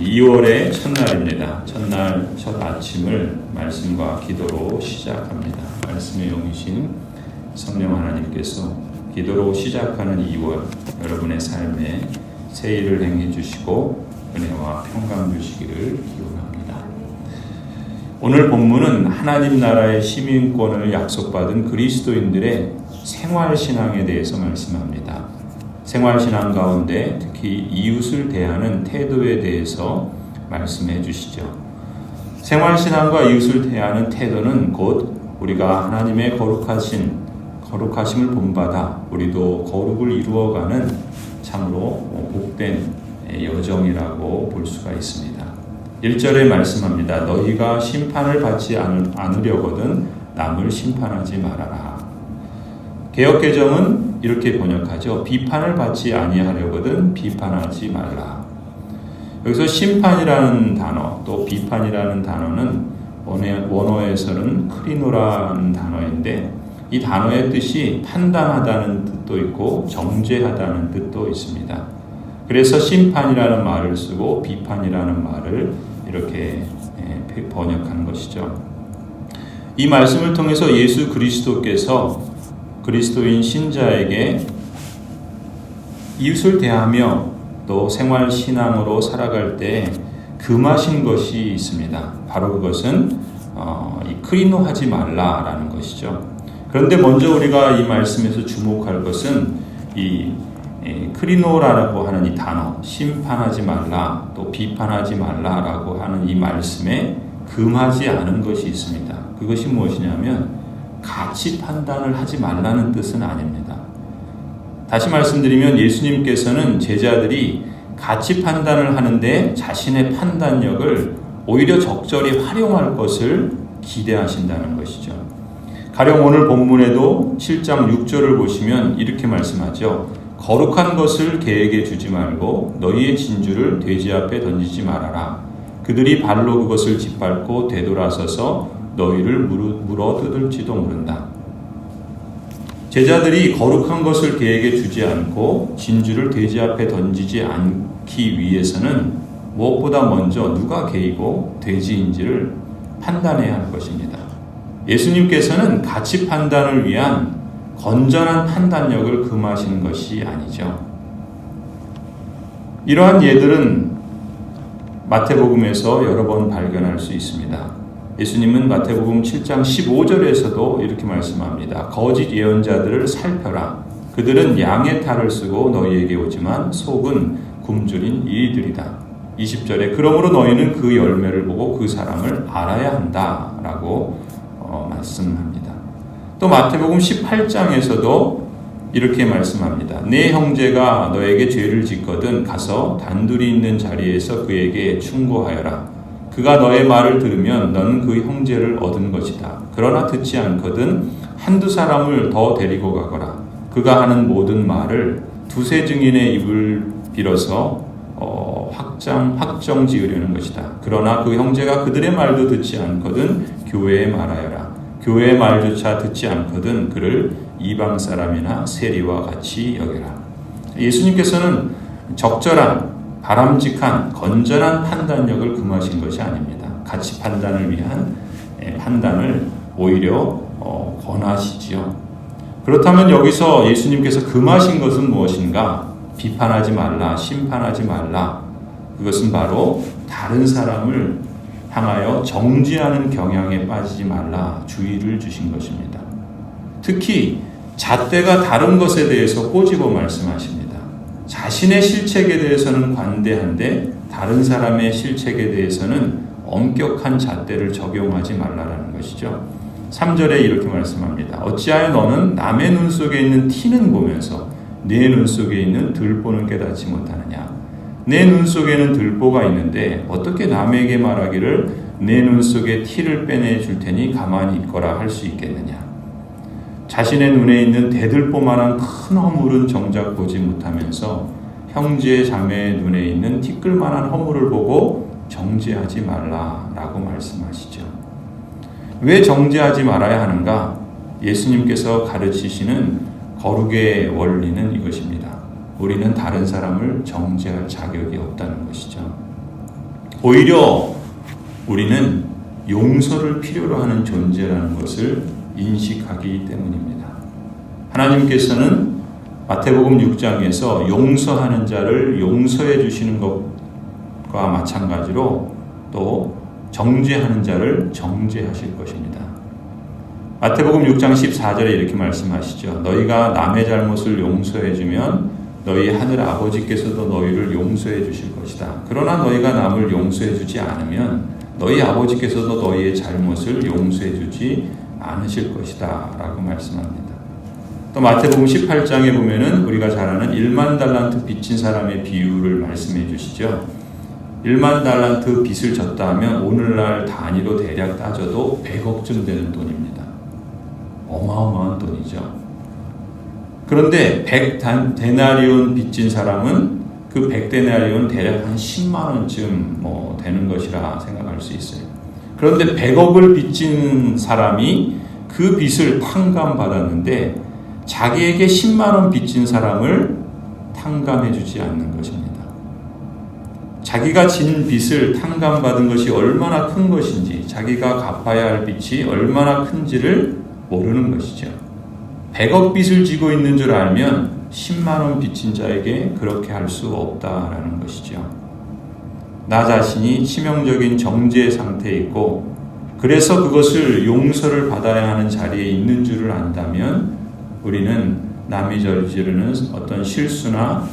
2월의 첫날입니다. 첫날 첫 아침을 말씀과 기도로 시작합니다. 말씀의 영이신 성령 하나님께서 기도로 시작하는 2월 여러분의 삶에 새 일을 행해 주시고 은혜와 평강 주시기를 기원합니다. 오늘 본문은 하나님 나라의 시민권을 약속받은 그리스도인들의 생활신앙에 대해서 말씀합니다. 생활신앙 가운데 특히 이웃을 대하는 태도에 대해서 말씀해 주시죠. 생활신앙과 이웃을 대하는 태도는 곧 우리가 하나님의 거룩하심을 본받아 우리도 거룩을 이루어가는 참으로 복된 여정이라고 볼 수가 있습니다. 1절에 말씀합니다. 너희가 심판을 받지 않으려거든 남을 심판하지 말아라. 개역개정은 이렇게 번역하죠. 비판을 받지 아니하려거든 비판하지 말라. 여기서 심판이라는 단어 또 비판이라는 단어는 원어에서는 크리노라는 단어인데 이 단어의 뜻이 판단하다는 뜻도 있고 정죄하다는 뜻도 있습니다. 그래서 심판이라는 말을 쓰고 비판이라는 말을 이렇게 번역한 것이죠. 이 말씀을 통해서 예수 그리스도께서 그리스도인 신자에게 이웃을 대하며 또 생활신앙으로 살아갈 때 금하신 것이 있습니다. 바로 그것은 크리노하지 말라라는 것이죠. 그런데 먼저 우리가 이 말씀에서 주목할 것은 이 크리노라고 하는 이 단어, 심판하지 말라, 또 비판하지 말라라고 하는 이 말씀에 금하지 않은 것이 있습니다. 그것이 무엇이냐면 가치 판단을 하지 말라는 뜻은 아닙니다. 다시 말씀드리면 예수님께서는 제자들이 가치 판단을 하는데 자신의 판단력을 오히려 적절히 활용할 것을 기대하신다는 것이죠. 가령 오늘 본문에도 7장 6절을 보시면 이렇게 말씀하죠. 거룩한 것을 개에게 주지 말고 너희의 진주를 돼지 앞에 던지지 말아라. 그들이 발로 그것을 짓밟고 되돌아서서 너희를 물어 뜯을지도 모른다. 제자들이 거룩한 것을 개에게 주지 않고 진주를 돼지 앞에 던지지 않기 위해서는 무엇보다 먼저 누가 개이고 돼지인지를 판단해야 할 것입니다. 예수님께서는 가치 판단을 위한 건전한 판단력을 금하신 것이 아니죠. 이러한 예들은 마태복음에서 여러 번 발견할 수 있습니다. 예수님은 마태복음 7장 15절에서도 이렇게 말씀합니다. 거짓 예언자들을 살펴라. 그들은 양의 탈을 쓰고 너희에게 오지만 속은 굶주린 이들이다. 20절에 그러므로 너희는 그 열매를 보고 그 사람을 알아야 한다라고 말씀합니다. 또 마태복음 18장에서도 이렇게 말씀합니다. 내 형제가 너에게 죄를 짓거든 가서 단둘이 있는 자리에서 그에게 충고하여라. 그가 너의 말을 들으면 너는 그 형제를 얻은 것이다. 그러나 듣지 않거든 한두 사람을 더 데리고 가거라. 그가 하는 모든 말을 두세 증인의 입을 빌어서 확정 지으려는 것이다. 그러나 그 형제가 그들의 말도 듣지 않거든 교회에 말하여라. 교회의 말조차 듣지 않거든 그를 이방 사람이나 세리와 같이 여겨라. 예수님께서는 적절한 바람직한 건전한 판단력을 금하신 것이 아닙니다. 가치 판단을 위한 판단을 오히려 권하시지요. 그렇다면 여기서 예수님께서 금하신 것은 무엇인가? 비판하지 말라, 심판하지 말라. 그것은 바로 다른 사람을 향하여 정죄하는 경향에 빠지지 말라 주의를 주신 것입니다. 특히 잣대가 다른 것에 대해서 꼬집어 말씀하십니다. 자신의 실책에 대해서는 관대한데 다른 사람의 실책에 대해서는 엄격한 잣대를 적용하지 말라라는 것이죠. 3절에 이렇게 말씀합니다. 어찌하여 너는 남의 눈 속에 있는 티는 보면서 내 눈 속에 있는 들보는 깨닫지 못하느냐. 내 눈 속에는 들보가 있는데 어떻게 남에게 말하기를 내 눈 속에 티를 빼내줄 테니 가만히 있거라 할 수 있겠느냐. 자신의 눈에 있는 대들보만한 큰 허물은 정작 보지 못하면서 형제 자매의 눈에 있는 티끌만한 허물을 보고 정죄하지 말라라고 말씀하시죠. 왜 정죄하지 말아야 하는가? 예수님께서 가르치시는 거룩의 원리는 이것입니다. 우리는 다른 사람을 정죄할 자격이 없다는 것이죠. 오히려 우리는 용서를 필요로 하는 존재라는 것을 인식하기 때문입니다. 하나님께서는 마태복음 6장에서 용서하는 자를 용서해 주시는 것과 마찬가지로 또 정죄하는 자를 정죄하실 것입니다. 마태복음 6장 14절에 이렇게 말씀하시죠. 너희가 남의 잘못을 용서해 주면 너희 하늘 아버지께서도 너희를 용서해 주실 것이다. 그러나 너희가 남을 용서해 주지 않으면 너희 아버지께서도 너희의 잘못을 용서해 주지 않으실 것이다 라고 말씀합니다. 또 마태복음 18장에 보면은 우리가 잘 아는 1만 달란트 빚진 사람의 비유를 말씀해 주시죠. 1만 달란트 빚을 졌다 하면 오늘날 단위로 대략 따져도 100억쯤 되는 돈입니다. 어마어마한 돈이죠. 그런데 100데나리온 빚진 사람은 그 100데나리온 대략 한 10만 원쯤 되는 것이라 생각할 수 있어요. 그런데 100억을 빚진 사람이 그 빚을 탕감받았는데 자기에게 10만 원 빚진 사람을 탕감해 주지 않는 것입니다. 자기가 진 빚을 탕감받은 것이 얼마나 큰 것인지, 자기가 갚아야 할 빚이 얼마나 큰지를 모르는 것이죠. 100억 빚을 지고 있는 줄 알면 10만 원 빚진 자에게 그렇게 할 수 없다라는 것이죠. 나 자신이 치명적인 정죄 상태에 있고 그래서 그것을 용서를 받아야 하는 자리에 있는 줄을 안다면 우리는 남이 저지르는 어떤 실수나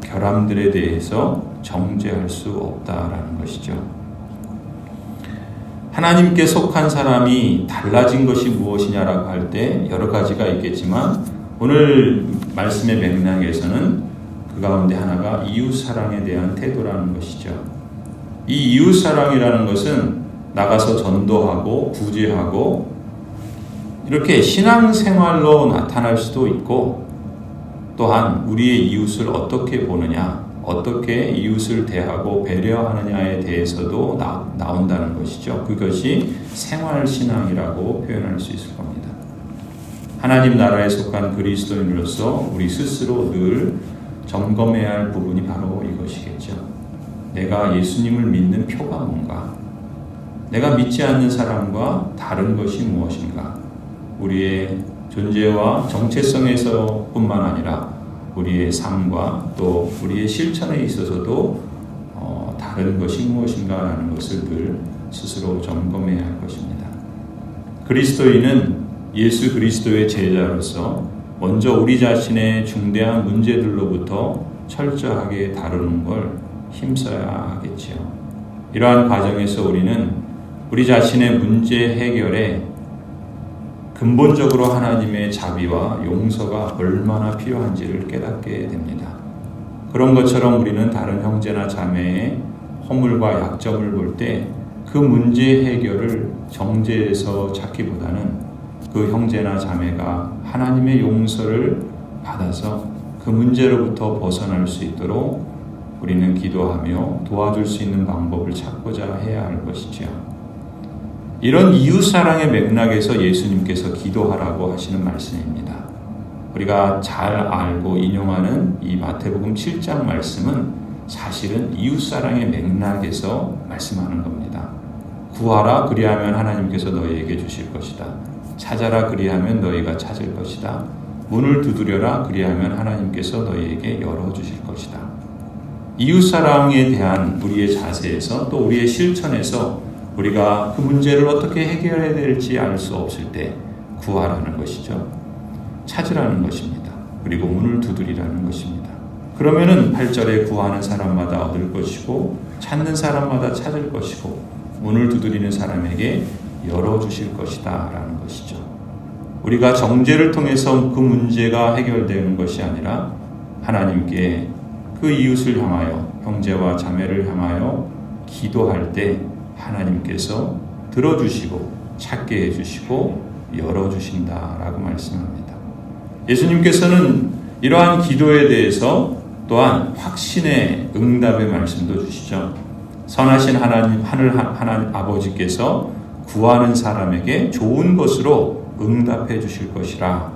결함들에 대해서 정죄할 수 없다라는 것이죠. 하나님께 속한 사람이 달라진 것이 무엇이냐라고 할 때 여러 가지가 있겠지만 오늘 말씀의 맥락에서는 그 가운데 하나가 이웃사랑에 대한 태도라는 것이죠. 이 이웃사랑이라는 것은 나가서 전도하고 구제하고 이렇게 신앙생활로 나타날 수도 있고 또한 우리의 이웃을 어떻게 보느냐, 어떻게 이웃을 대하고 배려하느냐에 대해서도 나온다는 것이죠. 그것이 생활신앙이라고 표현할 수 있을 겁니다. 하나님 나라에 속한 그리스도인으로서 우리 스스로 늘 점검해야 할 부분이 바로 이것이겠죠. 내가 예수님을 믿는 표가 뭔가? 내가 믿지 않는 사람과 다른 것이 무엇인가? 우리의 존재와 정체성에서 뿐만 아니라 우리의 삶과 또 우리의 실천에 있어서도 다른 것이 무엇인가라는 것을 늘 스스로 점검해야 할 것입니다. 그리스도인은 예수 그리스도의 제자로서 먼저 우리 자신의 중대한 문제들로부터 철저하게 다루는 걸 힘써야 하겠지요. 이러한 과정에서 우리는 우리 자신의 문제 해결에 근본적으로 하나님의 자비와 용서가 얼마나 필요한지를 깨닫게 됩니다. 그런 것처럼 우리는 다른 형제나 자매의 허물과 약점을 볼 때 그 문제 해결을 정죄에서 찾기보다는 그 형제나 자매가 하나님의 용서를 받아서 그 문제로부터 벗어날 수 있도록 우리는 기도하며 도와줄 수 있는 방법을 찾고자 해야 할 것이죠. 이런 이웃사랑의 맥락에서 예수님께서 기도하라고 하시는 말씀입니다. 우리가 잘 알고 인용하는 이 마태복음 7장 말씀은 사실은 이웃사랑의 맥락에서 말씀하는 겁니다. 구하라 그리하면 하나님께서 너희에게 주실 것이다. 찾아라 그리하면 너희가 찾을 것이다. 문을 두드려라 그리하면 하나님께서 너희에게 열어주실 것이다. 이웃사랑에 대한 우리의 자세에서 또 우리의 실천에서 우리가 그 문제를 어떻게 해결해야 될지 알 수 없을 때 구하라는 것이죠. 찾으라는 것입니다. 그리고 문을 두드리라는 것입니다. 그러면은 8절에 구하는 사람마다 얻을 것이고 찾는 사람마다 찾을 것이고 문을 두드리는 사람에게 열어주실 것이다 라는 것이죠. 우리가 정죄를 통해서 그 문제가 해결되는 것이 아니라 하나님께 그 이웃을 향하여 형제와 자매를 향하여 기도할 때 하나님께서 들어주시고 찾게 해주시고 열어주신다라고 말씀합니다. 예수님께서는 이러한 기도에 대해서 또한 확신의 응답의 말씀도 주시죠. 선하신 하나님 아버지께서 구하는 사람에게 좋은 것으로 응답해 주실 것이라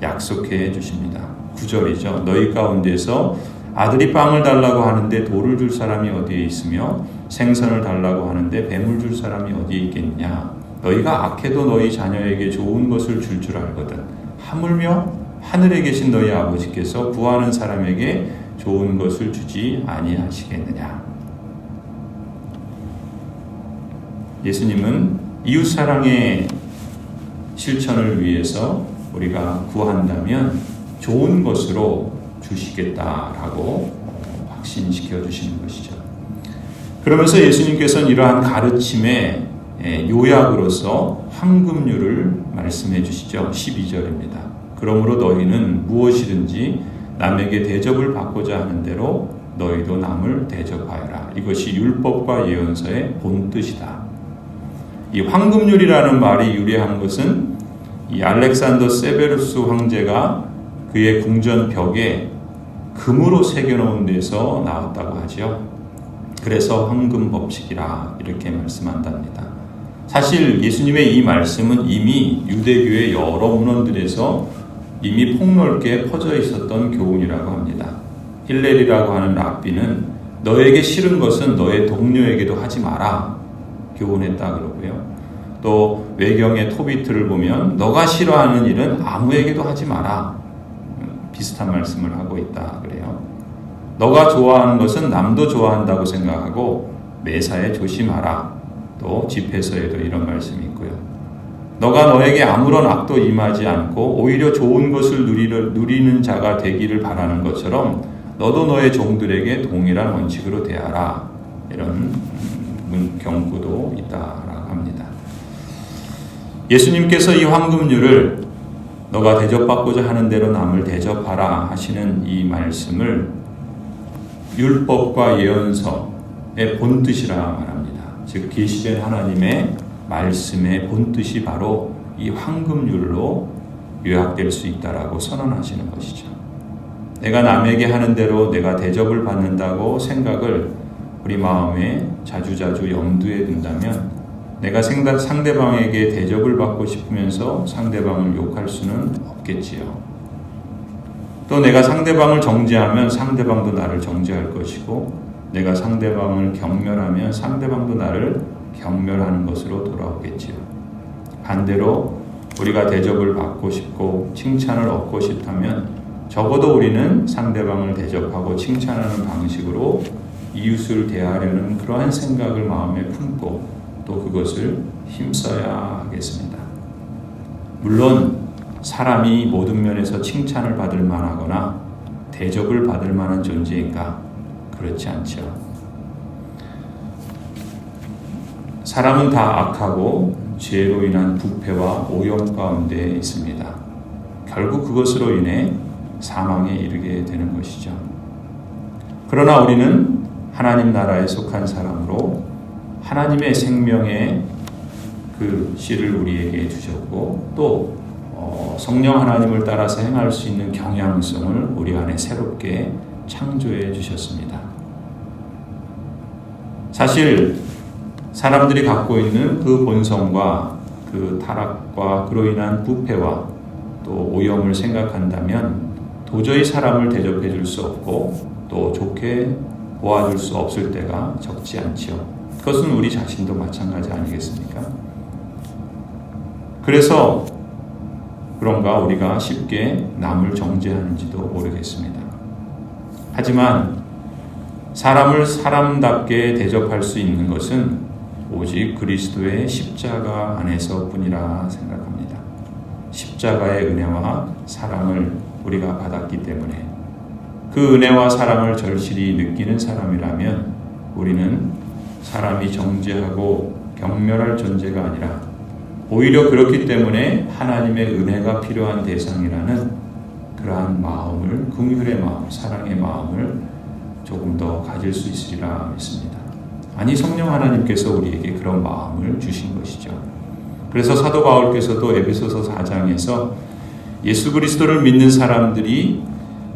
약속해 주십니다. 9절이죠. 너희 가운데서 아들이 빵을 달라고 하는데 돌을 줄 사람이 어디에 있으며 생선을 달라고 하는데 뱀을 줄 사람이 어디에 있겠냐. 너희가 악해도 너희 자녀에게 좋은 것을 줄 알거든. 하물며 하늘에 계신 너희 아버지께서 구하는 사람에게 좋은 것을 주지 아니하시겠느냐. 예수님은 이웃사랑의 실천을 위해서 우리가 구한다면 좋은 것으로 주시겠다라고 확신시켜 주시는 것이죠. 그러면서 예수님께서는 이러한 가르침의 요약으로서 황금률을 말씀해 주시죠. 12절입니다. 그러므로 너희는 무엇이든지 남에게 대접을 받고자 하는 대로 너희도 남을 대접하여라. 이것이 율법과 예언서의 본뜻이다. 이 황금률이라는 말이 유래한 것은 이 알렉산더 세베루스 황제가 그의 궁전 벽에 금으로 새겨놓은 데서 나왔다고 하죠. 그래서 황금법칙이라 이렇게 말씀한답니다. 사실 예수님의 이 말씀은 이미 유대교의 여러 문헌들에서 이미 폭넓게 퍼져 있었던 교훈이라고 합니다. 힐렐이라고 하는 랍비는 너에게 싫은 것은 너의 동료에게도 하지 마라 교훈했다 그러고요. 또 외경의 토비트를 보면 너가 싫어하는 일은 아무에게도 하지 마라 비슷한 말씀을 하고 있다 그래요. 너가 좋아하는 것은 남도 좋아한다고 생각하고 매사에 조심하라. 또 집회서에도 이런 말씀이 있고요. 너가 너에게 아무런 악도 임하지 않고 오히려 좋은 것을 누리는 자가 되기를 바라는 것처럼 너도 너의 종들에게 동일한 원칙으로 대하라. 이런 경고도 있다라고 합니다. 예수님께서 이 황금률을 너가 대접받고자 하는 대로 남을 대접하라 하시는 이 말씀을 율법과 예언서의 본뜻이라 말합니다. 즉 계시된 하나님의 말씀의 본뜻이 바로 이 황금률로 요약될 수 있다라고 선언하시는 것이죠. 내가 남에게 하는 대로 내가 대접을 받는다고 생각을 우리 마음에 자주자주 염두에 둔다면 내가 상대방에게 대접을 받고 싶으면서 상대방을 욕할 수는 없겠지요. 또 내가 상대방을 정죄하면 상대방도 나를 정죄할 것이고 내가 상대방을 경멸하면 상대방도 나를 경멸하는 것으로 돌아오겠지요. 반대로 우리가 대접을 받고 싶고 칭찬을 얻고 싶다면 적어도 우리는 상대방을 대접하고 칭찬하는 방식으로 이웃을 대하려는 그러한 생각을 마음에 품고 또 그것을 힘써야 하겠습니다. 물론 사람이 모든 면에서 칭찬을 받을 만하거나 대접을 받을 만한 존재인가? 그렇지 않죠. 사람은 다 악하고 죄로 인한 부패와 오염 가운데 있습니다. 결국 그것으로 인해 사망에 이르게 되는 것이죠. 그러나 우리는 하나님 나라에 속한 사람으로 하나님의 생명의 그 씨를 우리에게 주셨고 또 성령 하나님을 따라서 행할 수 있는 경향성을 우리 안에 새롭게 창조해 주셨습니다. 사실 사람들이 갖고 있는 그 본성과 그 타락과 그로 인한 부패와 또 오염을 생각한다면 도저히 사람을 대접해 줄 수 없고 또 좋게 보아줄 수 없을 때가 적지 않죠. 그것은 우리 자신도 마찬가지 아니겠습니까? 그래서 그런가 우리가 쉽게 남을 정죄하는지도 모르겠습니다. 하지만 사람을 사람답게 대접할 수 있는 것은 오직 그리스도의 십자가 안에서뿐이라 생각합니다. 십자가의 은혜와 사랑을 우리가 받았기 때문에 그 은혜와 사랑을 절실히 느끼는 사람이라면 우리는 사람이 정죄하고 경멸할 존재가 아니라 오히려 그렇기 때문에 하나님의 은혜가 필요한 대상이라는 그러한 마음을, 긍휼의 마음, 사랑의 마음을 조금 더 가질 수 있으리라 믿습니다. 아니, 성령 하나님께서 우리에게 그런 마음을 주신 것이죠. 그래서 사도 바울께서도 에베소서 4장에서 예수 그리스도를 믿는 사람들이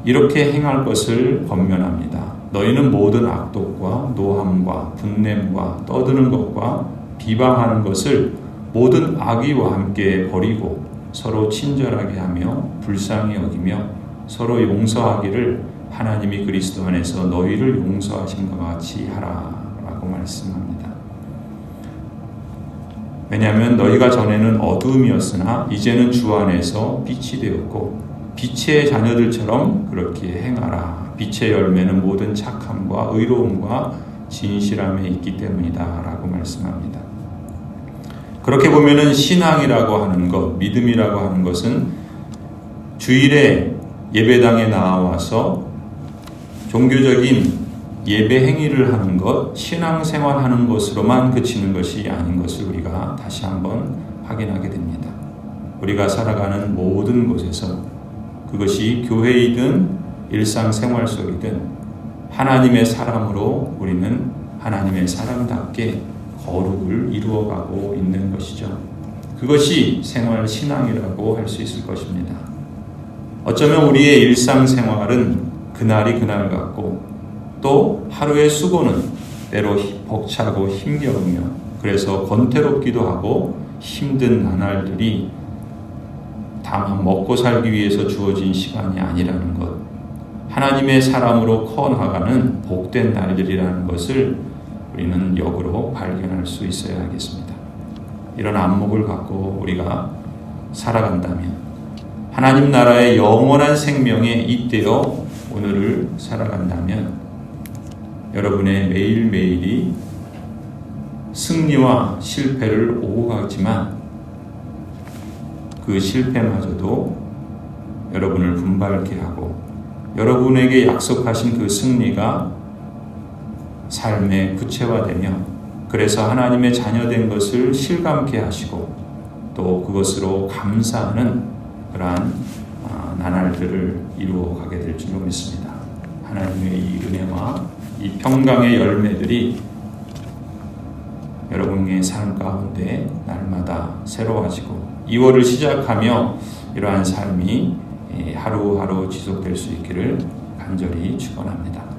이렇게 행할 것을 권면합니다. 너희는 모든 악독과 노함과 분냄과 떠드는 것과 비방하는 것을 모든 악의와 함께 버리고 서로 친절하게 하며 불쌍히 여기며 서로 용서하기를 하나님이 그리스도 안에서 너희를 용서하신 것 같이 하라 라고 말씀합니다. 왜냐하면 너희가 전에는 어두움이었으나 이제는 주 안에서 빛이 되었고 빛의 자녀들처럼 그렇게 행하라. 빛의 열매는 모든 착함과 의로움과 진실함에 있기 때문이다 라고 말씀합니다. 그렇게 보면은 신앙이라고 하는 것, 믿음이라고 하는 것은 주일에 예배당에 나와서 종교적인 예배 행위를 하는 것, 신앙생활 하는 것으로만 그치는 것이 아닌 것을 우리가 다시 한번 확인하게 됩니다. 우리가 살아가는 모든 곳에서 그것이 교회이든 일상생활 속이든 하나님의 사람으로 우리는 하나님의 사람답게 거룩을 이루어가고 있는 것이죠. 그것이 생활 신앙이라고 할 수 있을 것입니다. 어쩌면 우리의 일상생활은 그날이 그날 같고 또 하루의 수고는 때로 벅차고 힘겨우며 그래서 권태롭기도 하고 힘든 나날들이 다만 먹고 살기 위해서 주어진 시간이 아니라는 것, 하나님의 사람으로 커나가는 복된 날들이라는 것을 우리는 역으로 발견할 수 있어야 하겠습니다. 이런 안목을 갖고 우리가 살아간다면 하나님 나라의 영원한 생명에 잇대어 오늘을 살아간다면 여러분의 매일매일이 승리와 실패를 오고 가지만 그 실패마저도 여러분을 분발케 하고 여러분에게 약속하신 그 승리가 삶의 구체화되며 그래서 하나님의 자녀된 것을 실감케 하시고 또 그것으로 감사하는 그러한 나날들을 이루어 가게 될 줄 믿습니다. 하나님의 이 은혜와 이 평강의 열매들이 여러분의 삶 가운데 날마다 새로워지고 2월을 시작하며 이러한 삶이 하루하루 지속될 수 있기를 간절히 축원합니다.